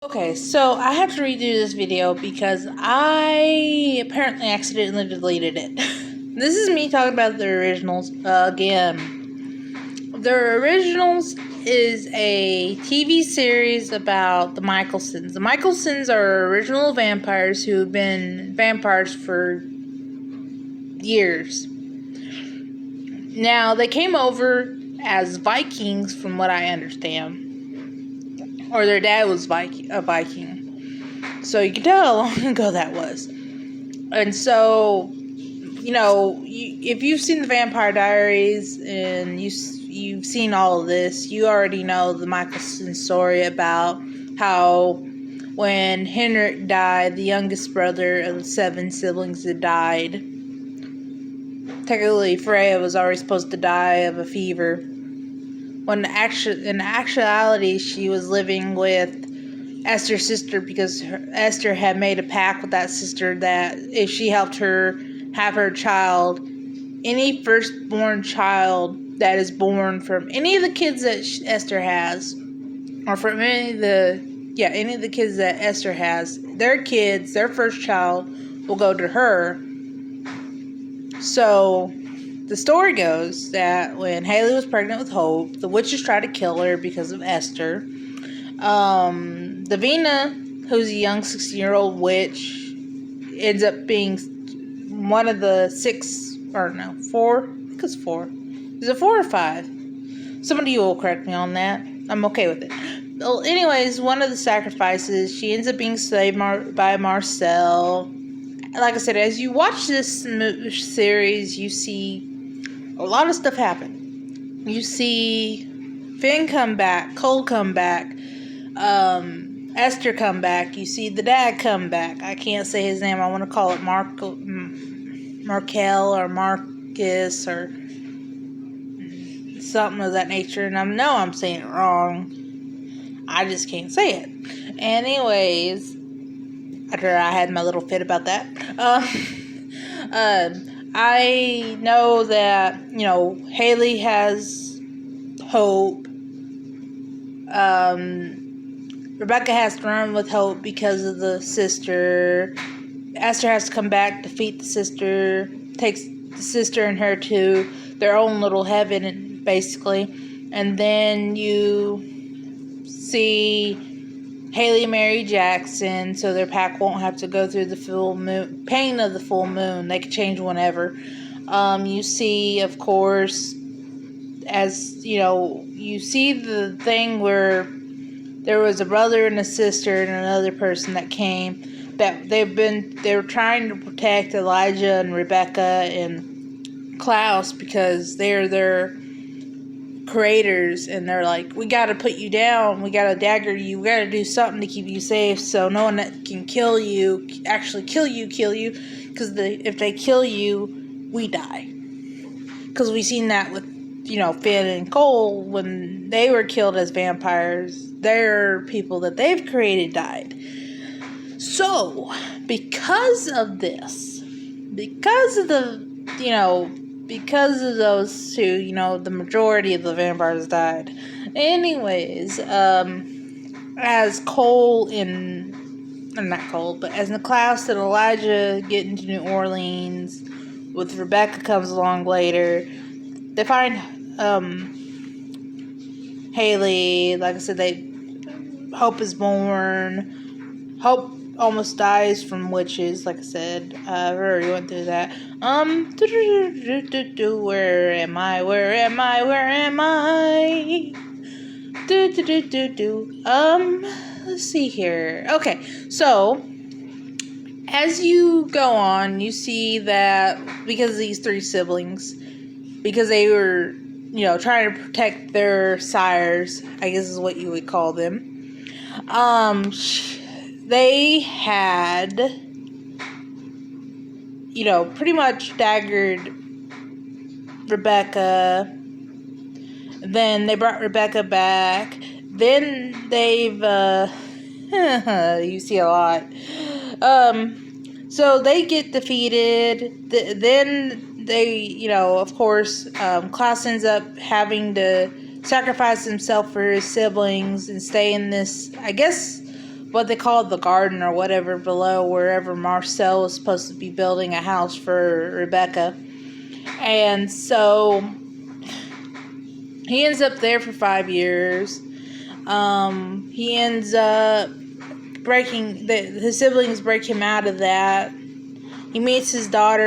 Okay, so I have to redo this video because I apparently accidentally deleted it. This is me talking about the originals again. The originals is a TV series about the Michelsons. The Michelsons are original vampires who have been vampires for years. Now, they came over as Vikings, from what I understand. Or their dad was a Viking. So you can tell how long ago that was. And so, if you've seen the Vampire Diaries and you've seen all of this, you already know the Michelson story about how when Henrik died, the youngest brother of the 7 siblings that died, technically Freya was already supposed to die of a fever. When in actuality, she was living with Esther's sister because Esther had made a pact with that sister that if she helped her have her child, any firstborn child that is born from any of the kids that Esther has, or from any of the kids that Esther has, their first child will go to her. So the story goes that when Haley was pregnant with Hope, the witches tried to kill her because of Esther. Davina, who's a young 16-year-old witch, ends up being one of the 4. I think it's 4. Is it 4 or 5? Somebody will correct me on that. I'm okay with it. Well, anyways, one of the sacrifices, she ends up being saved by Marcel. Like I said, as you watch this series, you see a lot of stuff happen. You see Finn come back, Cole come back, Esther come back. You see the dad come back. I can't say his name. I want to call it Markel or Marcus or something of that nature. And I know I'm saying it wrong. I just can't say it. Anyways, after I had my little fit about that, I know that, Haley has Hope. Rebecca has to run with Hope because of the sister. Esther has to come back, defeat the sister, takes the sister and her to their own little heaven, basically. And then you see Haley marry Jackson, so their pack won't have to go through the full moon, pain of the full moon. They can change whenever. You see, of course, as you see the thing where there was a brother and a sister and another person that came that they were trying to protect Elijah and Rebecca and Klaus because they're their creators, and they're like, we got to put you down, we got to dagger you, we got to do something to keep you safe so no one that can kill you, because if they kill you, we die. Because we've seen that with Finn and Cole. When they were killed as vampires, their people that they've created died. So because of this, because of those two, the majority of the vampires died. Anyways, as Cole as Klaus and Elijah get into New Orleans, with Rebecca comes along later, they find Haley. Like I said, Hope is born. Hope almost dies from witches. Like I said, I already went through that. Where am I? Let's see here. Okay, so as you go on, you see that because of these 3 siblings, because they were, trying to protect their sires, I guess is what you would call them, they had, pretty much daggered Rebecca. Then they brought Rebecca back. Then they've, you see a lot. So they get defeated. Then they, of course, Klaus ends up having to sacrifice himself for his siblings and stay in this, I guess, what they call the garden or whatever below, wherever Marcel was supposed to be building a house for Rebecca. And so he ends up there for 5 years. He ends up his siblings break him out of that. He meets his daughter